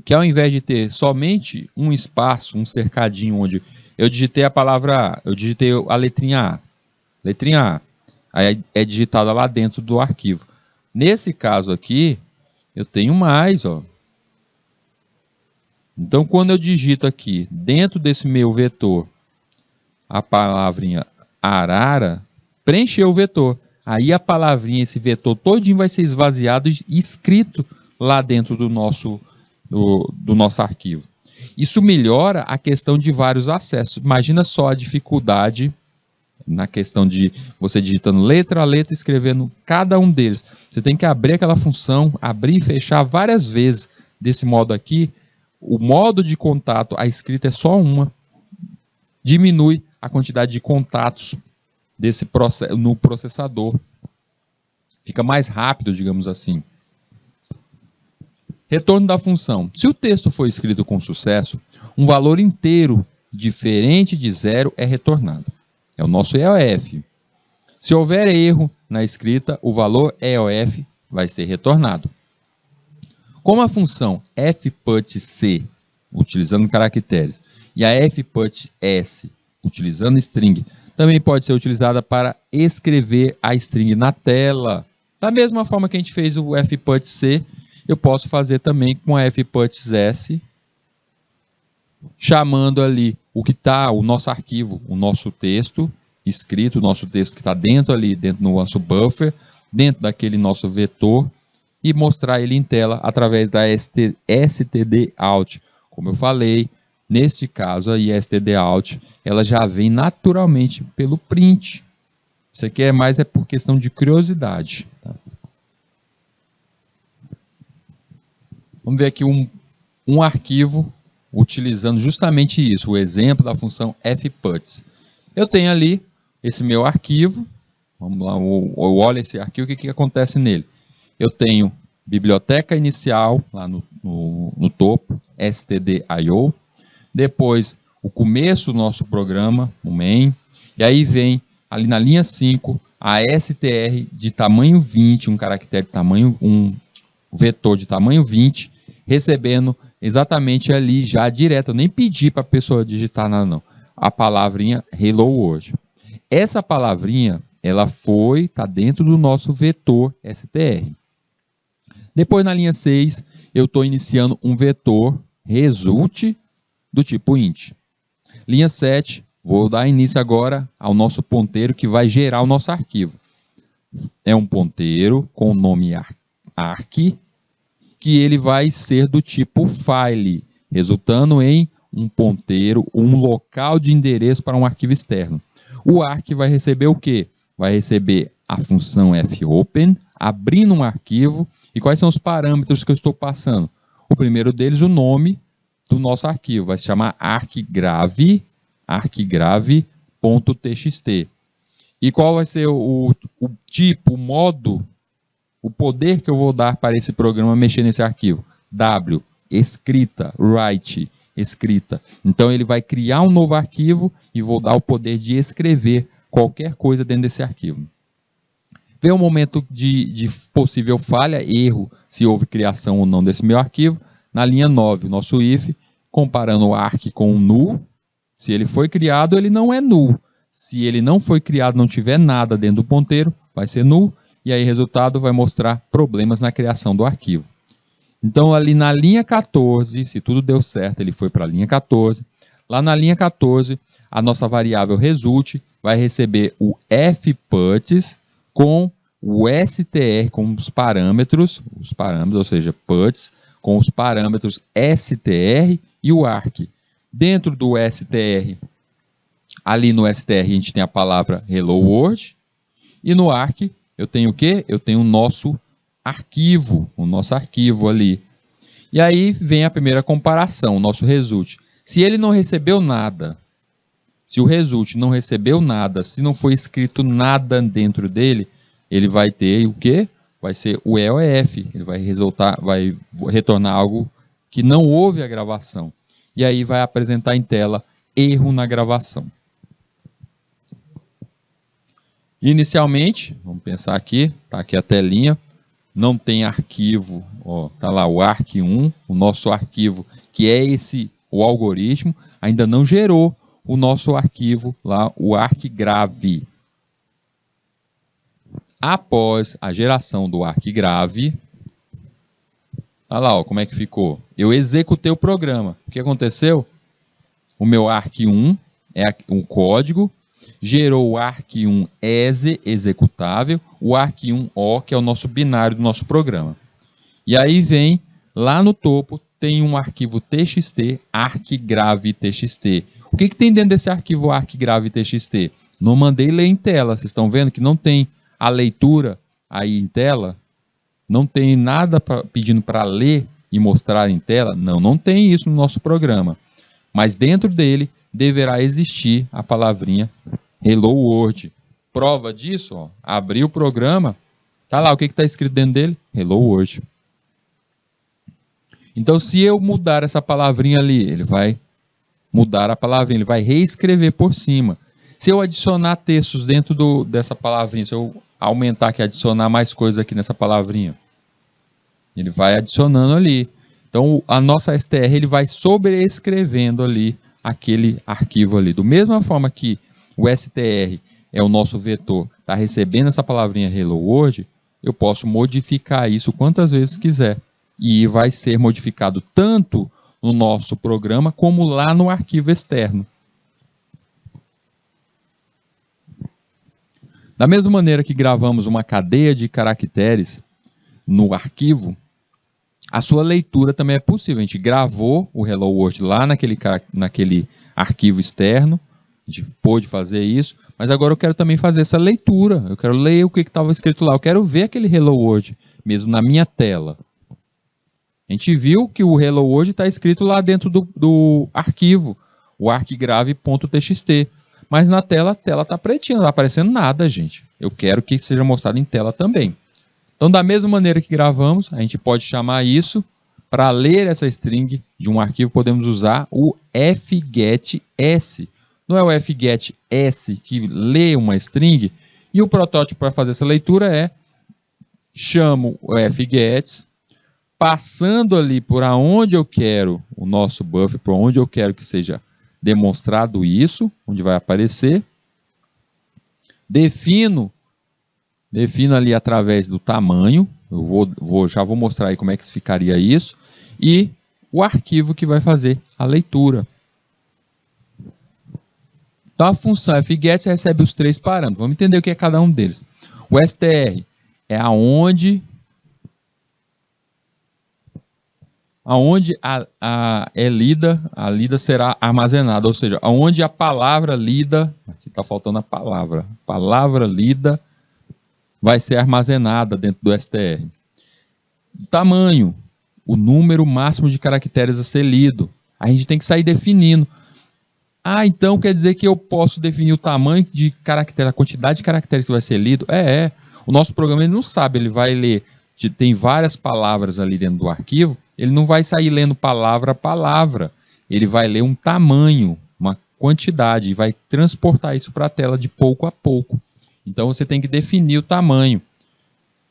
que ao invés de ter somente um espaço, um cercadinho onde eu digitei a palavra A, eu digitei a letrinha A, aí é digitada lá dentro do arquivo. Nesse caso aqui, eu tenho mais, ó. Então quando eu digito aqui, dentro desse meu vetor, a palavrinha arara, preencheu o vetor. Aí a palavrinha, esse vetor todinho vai ser esvaziado e escrito lá dentro do nosso arquivo. Isso melhora a questão de vários acessos. Imagina só a dificuldade na questão de você digitando letra a letra, escrevendo cada um deles. Você tem que abrir aquela função, abrir e fechar várias vezes. Desse modo aqui, o modo de contato, a escrita é só uma. Diminui a quantidade de contatos no processador. Fica mais rápido, digamos assim. Retorno da função. Se o texto for escrito com sucesso, um valor inteiro diferente de 0 é retornado. É o nosso EOF. Se houver erro na escrita, o valor EOF vai ser retornado. Como a função fputc, utilizando caracteres, e a fputS, utilizando string, também pode ser utilizada para escrever a string na tela. Da mesma forma que a gente fez o fputc, eu posso fazer também com a fputs, chamando ali o que está, o nosso arquivo, o nosso texto escrito, o nosso texto que está dentro ali, dentro do nosso buffer, dentro daquele nosso vetor, e mostrar ele em tela através da stdout. Como eu falei, neste caso aí, a stdout, ela já vem naturalmente pelo print. Isso aqui é por questão de curiosidade. Tá? Vamos ver aqui um arquivo utilizando justamente isso, o exemplo da função fputs. Eu tenho ali esse meu arquivo, vamos lá, eu olho esse arquivo, o que acontece nele? Eu tenho biblioteca inicial, lá no topo, stdio, depois o começo do nosso programa, o main, e aí vem ali na linha 5, a str de tamanho 20, um caractere de tamanho, um vetor de tamanho 20, recebendo exatamente ali já direto, eu nem pedi para a pessoa digitar nada não, a palavrinha Hello World. Essa palavrinha, ela está dentro do nosso vetor str. Depois na linha 6, eu estou iniciando um vetor result do tipo int. Linha 7, vou dar início agora ao nosso ponteiro que vai gerar o nosso arquivo. É um ponteiro com o nome arc, que ele vai ser do tipo file, resultando em um ponteiro, um local de endereço para um arquivo externo. O arc vai receber o quê? Vai receber a função fopen, abrindo um arquivo. E quais são os parâmetros que eu estou passando? O primeiro deles, o nome do nosso arquivo. Vai se chamar arcgrave, arcgrave.txt. E qual vai ser o tipo, o modo, o poder que eu vou dar para esse programa mexer nesse arquivo? W, escrita, write, escrita. Então ele vai criar um novo arquivo e vou dar o poder de escrever qualquer coisa dentro desse arquivo. Vem um momento de possível falha, erro, se houve criação ou não desse meu arquivo. Na linha 9, o nosso if, comparando o arc com o null. Se ele foi criado, ele não é null. Se ele não foi criado, não tiver nada dentro do ponteiro, vai ser null. E aí, resultado, vai mostrar problemas na criação do arquivo. Então, ali na linha 14, se tudo deu certo, ele foi para a linha 14. Lá na linha 14, a nossa variável result vai receber o fputs com o str, com os parâmetros, ou seja, puts, com os parâmetros str e o arc. Dentro do str, ali no str a gente tem a palavra hello world, e no arc eu tenho o quê? Eu tenho o nosso arquivo ali. E aí vem a primeira comparação, o nosso result. Se ele não recebeu nada, se o result não recebeu nada, se não foi escrito nada dentro dele, ele vai ter o quê? Vai ser o EOF, ele vai retornar algo que não houve a gravação. E aí vai apresentar em tela erro na gravação. Inicialmente, vamos pensar aqui, está aqui a telinha, não tem arquivo, está lá o arq1, o nosso arquivo, que é o algoritmo, ainda não gerou o nosso arquivo lá, o arquigrave. Após a geração do arquigrave, olha lá, como é que ficou. Eu executei o programa. O que aconteceu? O meu arq1 é um código, gerou o arq1 exe, executável, o arq1o, que é o nosso binário do nosso programa. E aí vem, lá no topo, tem um arquivo txt, arquigrave.txt. O que tem dentro desse arquivo arquigrave.txt? Não mandei ler em tela, vocês estão vendo que não tem a leitura aí em tela? Não tem nada pedindo para ler e mostrar em tela? Não tem isso no nosso programa. Mas dentro dele deverá existir a palavrinha Hello World. Prova disso, abri o programa, tá lá, o que está escrito dentro dele? Hello World. Então, se eu mudar essa palavrinha ali, ele vai mudar a palavrinha, ele vai reescrever por cima. Se eu adicionar textos dentro dessa palavrinha, se eu aumentar aqui, adicionar mais coisas aqui nessa palavrinha, ele vai adicionando ali. Então, a nossa str, ele vai sobreescrevendo ali aquele arquivo ali. Da mesma forma que o str é o nosso vetor, está recebendo essa palavrinha Hello World, eu posso modificar isso quantas vezes quiser. E vai ser modificado tanto no nosso programa como lá no arquivo externo. Da mesma maneira que gravamos uma cadeia de caracteres no arquivo, a sua leitura também é possível. A gente gravou o Hello World lá naquele arquivo externo, a gente pôde fazer isso, mas agora eu quero também fazer essa leitura. Eu quero ler o que estava escrito lá, eu quero ver aquele Hello World mesmo na minha tela. A gente viu que o Hello World está escrito lá dentro do arquivo, o arquigrave.txt. Mas na tela, a tela está pretinha, não está aparecendo nada, gente. Eu quero que seja mostrado em tela também. Então, da mesma maneira que gravamos, a gente pode chamar isso, para ler essa string de um arquivo, podemos usar o fgetS. Não é o fgetS que lê uma string, e o protótipo para fazer essa leitura é, chamo o fgetS, passando ali por onde eu quero o nosso buffer, por onde eu quero que seja demonstrado isso, onde vai aparecer. Defino ali através do tamanho, já vou mostrar aí como é que ficaria isso, e o arquivo que vai fazer a leitura. Então a função fgetS recebe os três parâmetros. Vamos entender o que é cada um deles. O str é aonde é lida, a lida será armazenada, ou seja, aonde a palavra lida, aqui está faltando a palavra lida vai ser armazenada dentro do str. Tamanho, o número máximo de caracteres a ser lido. A gente tem que sair definindo. Então quer dizer que eu posso definir o tamanho de caractere, a quantidade de caracteres que vai ser lido? O nosso programa ele não sabe, ele vai ler, tem várias palavras ali dentro do arquivo, ele não vai sair lendo palavra a palavra, ele vai ler um tamanho, uma quantidade, e vai transportar isso para a tela de pouco a pouco. Então você tem que definir o tamanho.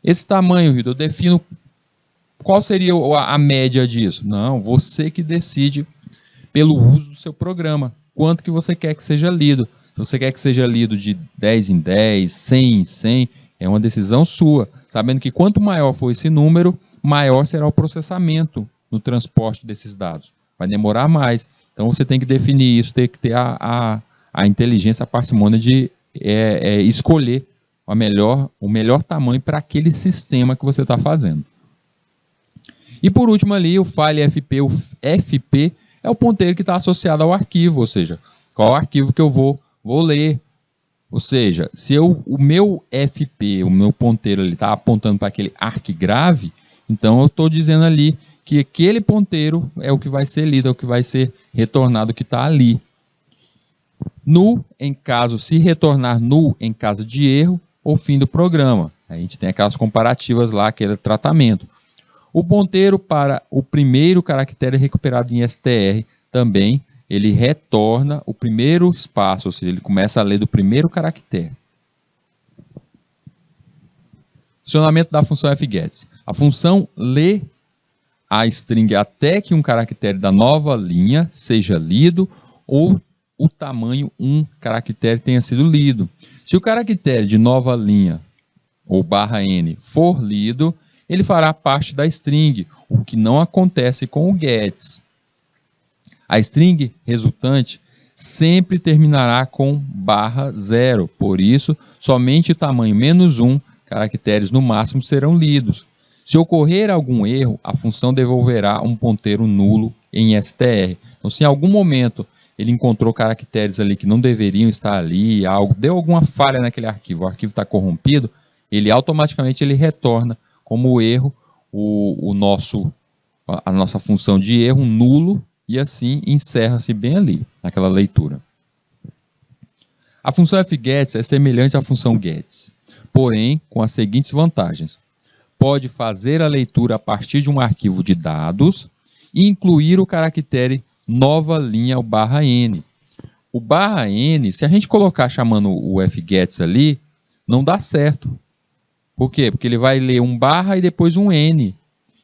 Esse tamanho, Rita, eu defino qual seria a média disso? Não, você que decide pelo uso do seu programa, quanto que você quer que seja lido. Se você quer que seja lido de 10 em 10, 100 em 100, é uma decisão sua, sabendo que quanto maior for esse número, maior será o processamento no transporte desses dados. Vai demorar mais. Então você tem que definir isso, tem que ter a inteligência, a parcimônia de escolher o melhor tamanho para aquele sistema que você está fazendo. E por último ali, o file FP, o FP é o ponteiro que está associado ao arquivo, ou seja, qual arquivo que eu vou ler. Ou seja, se o meu FP, o meu ponteiro está apontando para aquele arquigrave, então eu estou dizendo ali que aquele ponteiro é o que vai ser lido, é o que vai ser retornado, que está ali. Null, se retornar null em caso de erro ou fim do programa. A gente tem aquelas comparativas lá, aquele tratamento. O ponteiro para o primeiro caractere recuperado em str também, ele retorna o primeiro espaço, ou seja, ele começa a ler do primeiro caractere. Funcionamento da função fgets. A função lê a string até que um caractere da nova linha seja lido ou o tamanho 1 caractere tenha sido lido. Se o caractere de nova linha ou /n for lido, ele fará parte da string, o que não acontece com o gets. A string resultante sempre terminará com /0, por isso, somente o tamanho -1 caracteres no máximo serão lidos. Se ocorrer algum erro, a função devolverá um ponteiro nulo em str. Então, se em algum momento ele encontrou caracteres ali que não deveriam estar ali, deu alguma falha naquele arquivo, o arquivo está corrompido, ele automaticamente retorna como erro a nossa função de erro nulo, e assim encerra-se bem ali, naquela leitura. A função fgets é semelhante à função gets, porém com as seguintes vantagens. Pode fazer a leitura a partir de um arquivo de dados e incluir o caractere nova linha, o /n. O /n, se a gente colocar chamando o fgets ali, não dá certo. Por quê? Porque ele vai ler um barra e depois um n.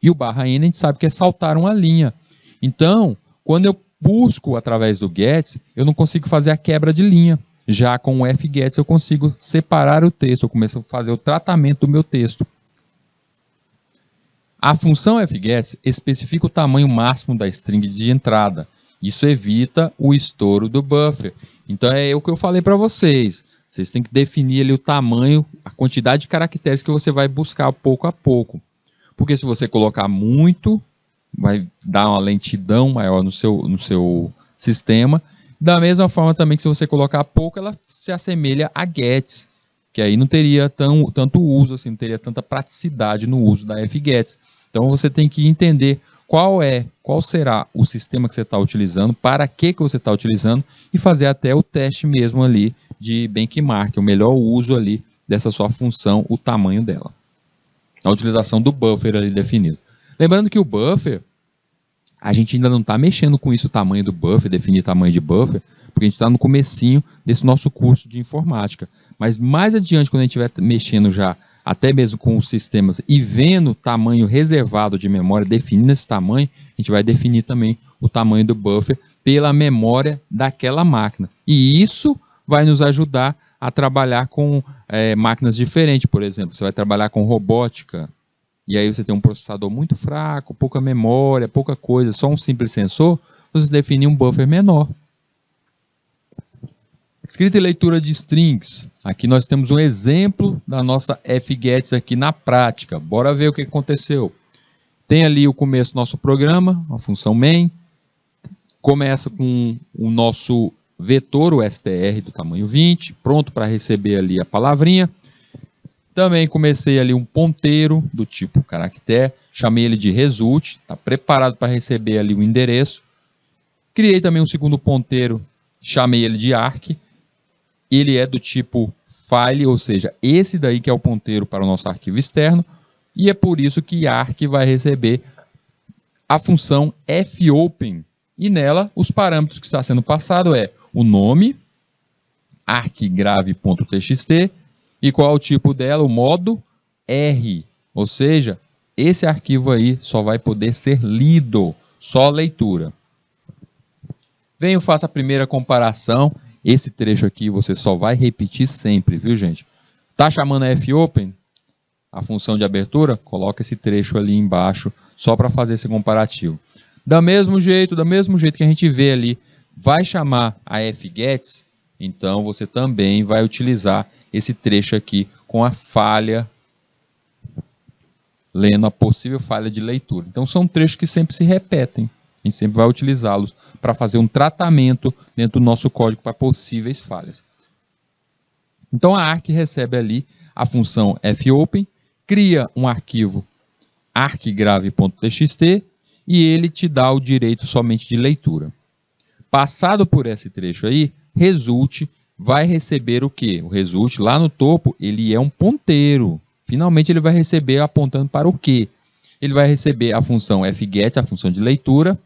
E o /n a gente sabe que é saltar uma linha. Então, quando eu busco através do gets, eu não consigo fazer a quebra de linha. Já com o fgets eu consigo separar o texto, eu começo a fazer o tratamento do meu texto. A função fgets especifica o tamanho máximo da string de entrada. Isso evita o estouro do buffer. Então é o que eu falei para vocês. Vocês têm que definir ali o tamanho, a quantidade de caracteres que você vai buscar pouco a pouco. Porque se você colocar muito, vai dar uma lentidão maior no seu sistema. Da mesma forma também que se você colocar pouco, ela se assemelha a gets, que aí não teria tanto uso, assim, não teria tanta praticidade no uso da fgets. Então você tem que entender qual será o sistema que você está utilizando, para que você está utilizando, e fazer até o teste mesmo ali de benchmark, o melhor uso ali dessa sua função, o tamanho dela. A utilização do buffer ali definido. Lembrando que o buffer, a gente ainda não está mexendo com isso, o tamanho do buffer, definir tamanho de buffer, porque a gente está no comecinho desse nosso curso de informática. Mas mais adiante, quando a gente estiver mexendo já, até mesmo com os sistemas, e vendo o tamanho reservado de memória, definindo esse tamanho, a gente vai definir também o tamanho do buffer pela memória daquela máquina. E isso vai nos ajudar a trabalhar com máquinas diferentes, por exemplo. Você vai trabalhar com robótica, e aí você tem um processador muito fraco, pouca memória, pouca coisa, só um simples sensor, você define um buffer menor. Escrita e leitura de strings. Aqui nós temos um exemplo da nossa fgets aqui na prática. Bora ver o que aconteceu. Tem ali o começo do nosso programa, a função main. Começa com o nosso vetor, o str do tamanho 20, pronto para receber ali a palavrinha. Também comecei ali um ponteiro do tipo caractere, chamei ele de result, está preparado para receber ali o endereço. Criei também um segundo ponteiro, chamei ele de arc. Ele é do tipo file, ou seja, esse daí que é o ponteiro para o nosso arquivo externo, e é por isso que arc vai receber a função fopen, e nela os parâmetros que está sendo passado é o nome, arquigrave.txt, e qual é o tipo dela? O modo R, ou seja, esse arquivo aí só vai poder ser lido, só leitura. Venho, faço a primeira comparação. Esse trecho aqui você só vai repetir sempre, viu, gente? Tá chamando a fopen, a função de abertura? Coloca esse trecho ali embaixo, só para fazer esse comparativo. Do mesmo jeito que a gente vê ali, vai chamar a fgets, então você também vai utilizar esse trecho aqui com a falha lendo a possível falha de leitura. Então são trechos que sempre se repetem. A gente sempre vai utilizá-los para fazer um tratamento dentro do nosso código para possíveis falhas. Então a Arc recebe ali a função fopen, cria um arquivo arcgrave.txt e ele te dá o direito somente de leitura. Passado por esse trecho aí, result vai receber o quê? O result lá no topo, ele é um ponteiro. Finalmente ele vai receber apontando para o quê? Ele vai receber a função fget, a função de leitura,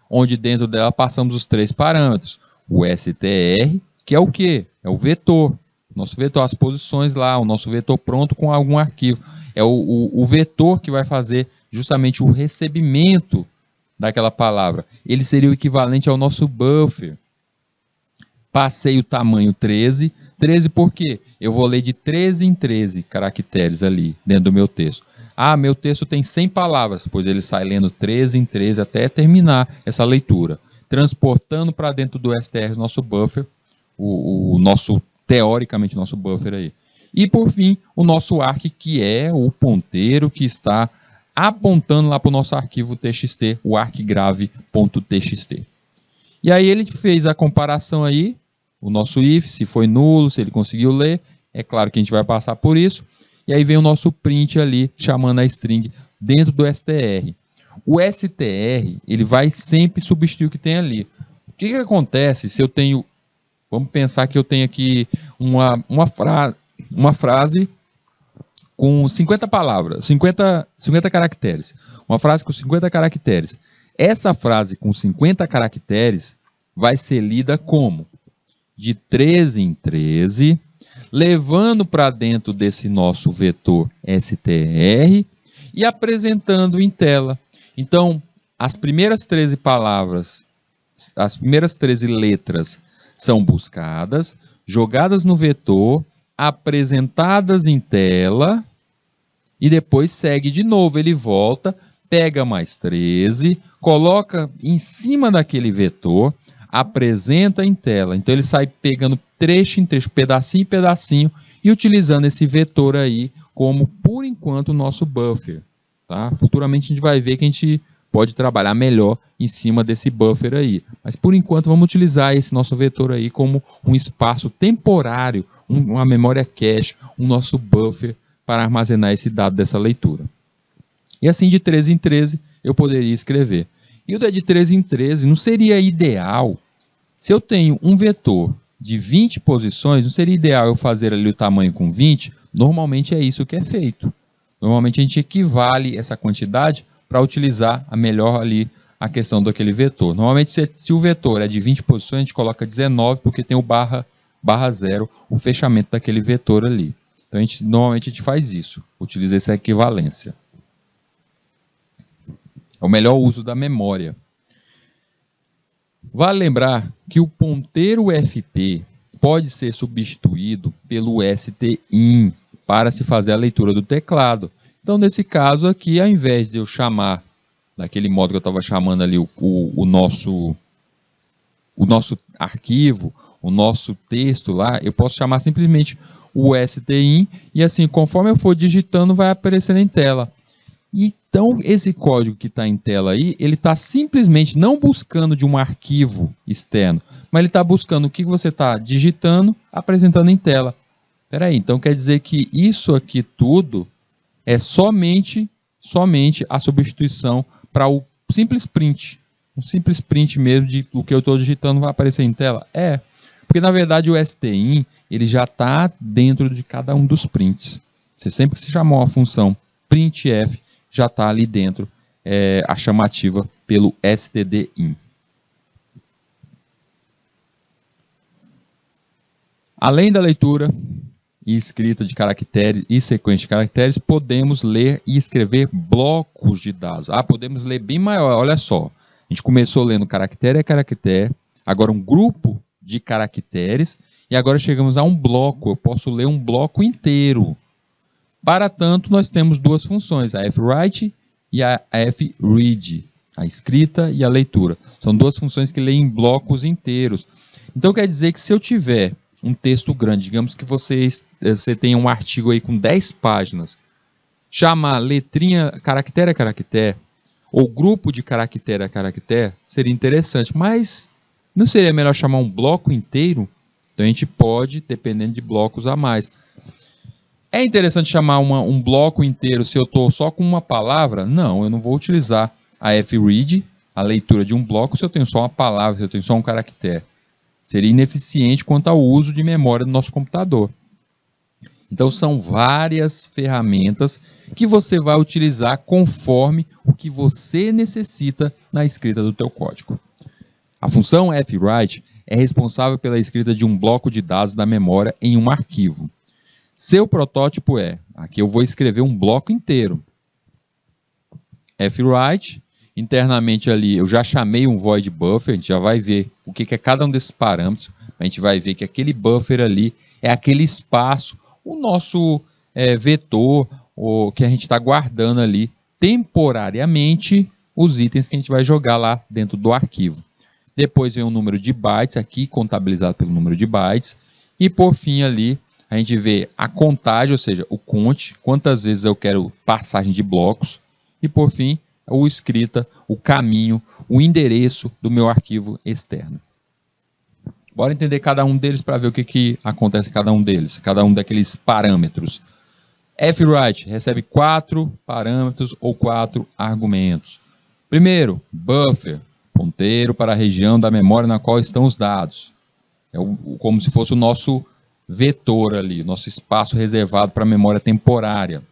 onde dentro dela passamos os 3 parâmetros. O str, que é o quê? É o vetor. Nosso vetor, as posições lá, o nosso vetor pronto com algum arquivo. É o vetor que vai fazer justamente o recebimento daquela palavra. Ele seria o equivalente ao nosso buffer. Passei o tamanho 13. 13 por quê? Eu vou ler de 13 em 13 caracteres ali dentro do meu texto. Ah, meu texto tem 100 palavras, pois ele sai lendo 13 em 13 até terminar essa leitura. Transportando para dentro do str nosso buffer, teoricamente, nosso buffer aí. E por fim, o nosso arc, que é o ponteiro que está apontando lá para o nosso arquivo txt, o arcgrave.txt. E aí ele fez a comparação aí, o nosso if, se foi nulo, se ele conseguiu ler. É claro que a gente vai passar por isso. E aí vem o nosso print ali, chamando a string dentro do str. O str, ele vai sempre substituir o que tem ali. O que acontece se eu tenho... Vamos pensar que eu tenho aqui uma frase com 50 palavras, 50 caracteres. Uma frase com 50 caracteres. Essa frase com 50 caracteres vai ser lida como? De 13 em 13, levando para dentro desse nosso vetor str e apresentando em tela. Então, as primeiras 13 palavras, as primeiras 13 letras são buscadas, jogadas no vetor, apresentadas em tela e depois segue de novo. Ele volta, pega mais 13, coloca em cima daquele vetor, apresenta em tela. Então ele sai pegando trecho em trecho, pedacinho em pedacinho e utilizando esse vetor aí como, por enquanto, o nosso buffer. Tá? Futuramente a gente vai ver que a gente pode trabalhar melhor em cima desse buffer aí. Mas por enquanto vamos utilizar esse nosso vetor aí como um espaço temporário, uma memória cache, um nosso buffer para armazenar esse dado dessa leitura. E assim de 13 em 13 eu poderia escrever. E o de 13 em 13 não seria ideal, se eu tenho um vetor de 20 posições, não seria ideal eu fazer ali o tamanho com 20? Normalmente é isso que é feito. Normalmente a gente equivale essa quantidade para utilizar a melhor ali a questão daquele vetor. Normalmente se o vetor é de 20 posições, a gente coloca 19 porque tem o barra 0, o fechamento daquele vetor ali. Então normalmente a gente faz isso, utiliza essa equivalência. É o melhor uso da memória. Vale lembrar que o ponteiro fp pode ser substituído pelo stin para se fazer a leitura do teclado. Então, nesse caso aqui, ao invés de eu chamar, daquele modo que eu estava chamando ali o nosso arquivo, o nosso texto lá, eu posso chamar simplesmente o stin e assim, conforme eu for digitando, vai aparecendo em tela. Então, esse código que está em tela aí, ele está simplesmente não buscando de um arquivo externo, mas ele está buscando o que você está digitando, apresentando em tela. Espera aí, então quer dizer que isso aqui tudo é somente a substituição para o simples print. Um simples print mesmo de o que eu estou digitando vai aparecer em tela? É, porque na verdade o stin ele já está dentro de cada um dos prints. Você sempre se chamou uma função printf, já está ali dentro a chamativa pelo stdin. Além da leitura e escrita de caracteres e sequência de caracteres, podemos ler e escrever blocos de dados. Podemos ler bem maior, olha só. A gente começou lendo caractere a caractere, agora um grupo de caracteres, e agora chegamos a um bloco. Eu posso ler um bloco inteiro. Para tanto, nós temos duas funções, a fwrite e a fread, a escrita e a leitura. São duas funções que leem blocos inteiros. Então, quer dizer que se eu tiver um texto grande, digamos que você tenha um artigo aí com 10 páginas, chamar letrinha caractere a caractere ou grupo de caractere a caractere seria interessante, mas não seria melhor chamar um bloco inteiro? Então a gente pode, dependendo de blocos a mais. É interessante chamar um bloco inteiro se eu estou só com uma palavra? Não, eu não vou utilizar a fread, a leitura de um bloco, se eu tenho só uma palavra, se eu tenho só um caractere. Seria ineficiente quanto ao uso de memória do nosso computador. Então são várias ferramentas que você vai utilizar conforme o que você necessita na escrita do teu código. A função fwrite é responsável pela escrita de um bloco de dados da memória em um arquivo. Seu protótipo aqui eu vou escrever um bloco inteiro. Fwrite, internamente ali eu já chamei um void buffer, a gente já vai ver o que é cada um desses parâmetros. A gente vai ver que aquele buffer ali é aquele espaço, o nosso vetor, que a gente está guardando ali temporariamente os itens que a gente vai jogar lá dentro do arquivo. Depois vem o número de bytes, aqui contabilizado pelo número de bytes. E por fim ali, a gente vê a contagem, ou seja, o count, quantas vezes eu quero passagem de blocos. E por fim, o escrita, o caminho, o endereço do meu arquivo externo. Bora entender cada um deles para ver o que acontece em cada um deles, cada um daqueles parâmetros. Fwrite recebe 4 parâmetros ou 4 argumentos. Primeiro, buffer, ponteiro para a região da memória na qual estão os dados. É como se fosse o nosso vetor ali, nosso espaço reservado para a memória temporária.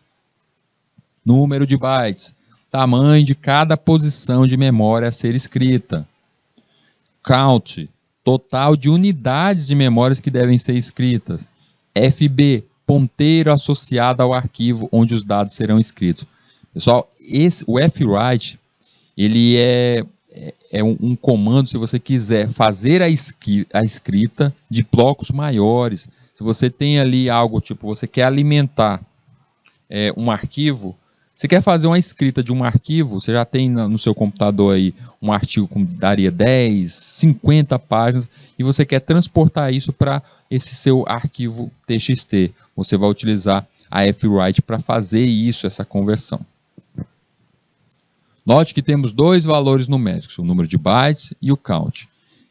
Número de bytes, tamanho de cada posição de memória a ser escrita. Count, total de unidades de memórias que devem ser escritas. FB, ponteiro associado ao arquivo onde os dados serão escritos. Pessoal, o fwrite, ele é um comando se você quiser fazer a escrita de blocos maiores. Se você tem ali algo, tipo, você quer alimentar um arquivo, você quer fazer uma escrita de um arquivo, você já tem no seu computador aí um artigo que daria 10, 50 páginas, e você quer transportar isso para esse seu arquivo TXT. Você vai utilizar a fwrite para fazer isso, essa conversão. Note que temos dois valores numéricos, o número de bytes e o count.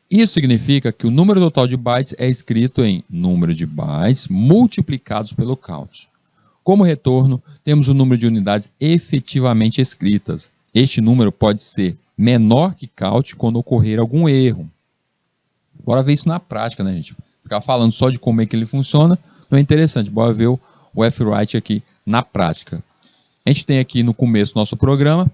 Isso significa que o número total de bytes é escrito em número de bytes multiplicados pelo count. Como retorno, temos o número de unidades efetivamente escritas. Este número pode ser menor que count quando ocorrer algum erro. Bora ver isso na prática, né, gente? Ficar falando só de como é que ele funciona não é interessante. Bora ver o fwrite aqui na prática. A gente tem aqui no começo do nosso programa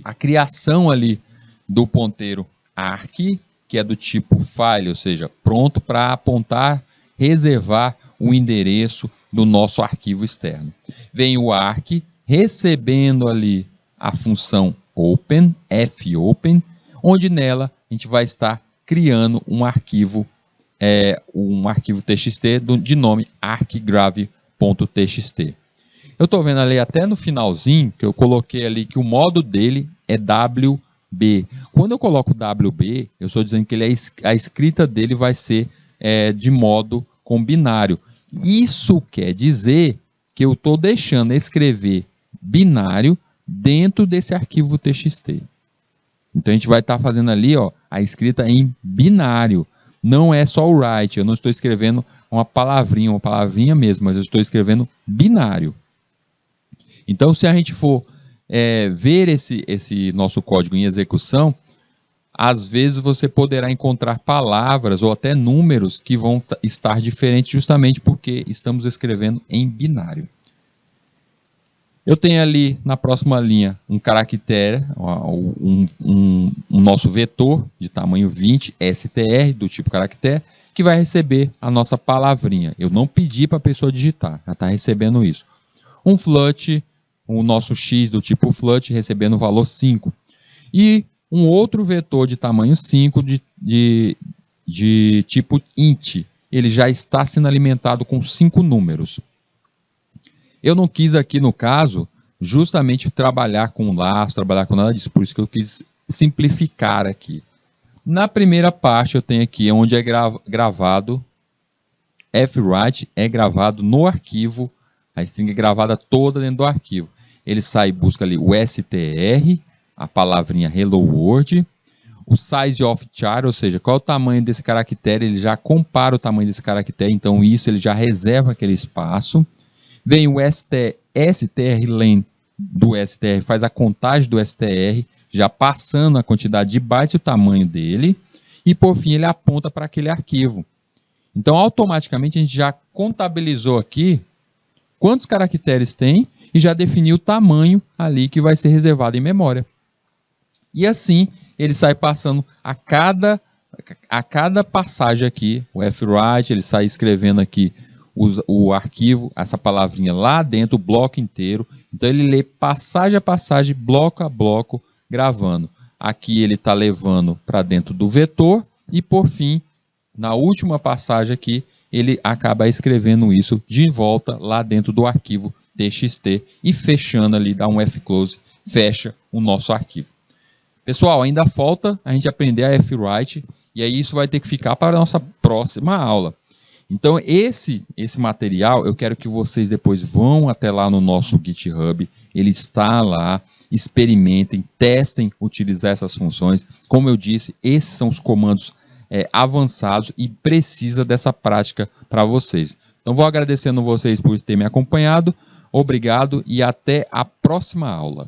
a criação ali do ponteiro arc, que é do tipo file, ou seja, pronto para apontar, reservar o endereço do nosso arquivo externo. Vem o arc recebendo ali a função open, fopen, onde nela a gente vai estar criando um arquivo TXT de nome arcgrave.txt. Eu estou vendo ali até no finalzinho que eu coloquei ali que o modo dele é WB. Quando eu coloco WB, eu estou dizendo que a escrita dele vai ser de modo com binário. Isso quer dizer que eu estou deixando escrever binário dentro desse arquivo TXT. Então a gente vai estar fazendo ali a escrita em binário. Não é só o write, eu não estou escrevendo uma palavrinha mesmo, mas eu estou escrevendo binário. Então se a gente for ver esse nosso código em execução, às vezes você poderá encontrar palavras ou até números que vão estar diferentes justamente porque estamos escrevendo em binário. Eu tenho ali na próxima linha um caractere, um nosso vetor de tamanho 20, str, do tipo caractere, que vai receber a nossa palavrinha. Eu não pedi para a pessoa digitar, já está recebendo isso. Um float, o nosso x do tipo float, recebendo o valor 5. E um outro vetor de tamanho 5 de tipo int. Ele já está sendo alimentado com 5 números. Eu não quis aqui, no caso, justamente trabalhar com laço, trabalhar com nada disso. Por isso que eu quis simplificar aqui. Na primeira parte eu tenho aqui onde é gravado, fwrite é gravado no arquivo A string é gravada toda dentro do arquivo. Ele sai e busca ali o str, a palavrinha hello world, o size of char, ou seja, qual é o tamanho desse caractere, ele já compara o tamanho desse caractere, então isso ele já reserva aquele espaço. Vem o strlen do str, faz a contagem do str, já passando a quantidade de bytes e o tamanho dele, e por fim ele aponta para aquele arquivo. Então automaticamente a gente já contabilizou aqui quantos caracteres tem e já definiu o tamanho ali que vai ser reservado em memória. E assim ele sai passando a cada passagem aqui, o fwrite, ele sai escrevendo aqui o arquivo, essa palavrinha lá dentro, o bloco inteiro. Então ele lê passagem a passagem, bloco a bloco, gravando. Aqui ele está levando para dentro do vetor e por fim, na última passagem aqui, ele acaba escrevendo isso de volta lá dentro do arquivo txt e fechando ali, dá um fclose, fecha o nosso arquivo. Pessoal, ainda falta a gente aprender a fwrite e aí isso vai ter que ficar para a nossa próxima aula. Então esse material eu quero que vocês depois vão até lá no nosso GitHub, ele está lá, experimentem, testem utilizar essas funções. Como eu disse, esses são os comandos avançados e precisa dessa prática para vocês. Então vou agradecendo vocês por terem me acompanhado, obrigado e até a próxima aula.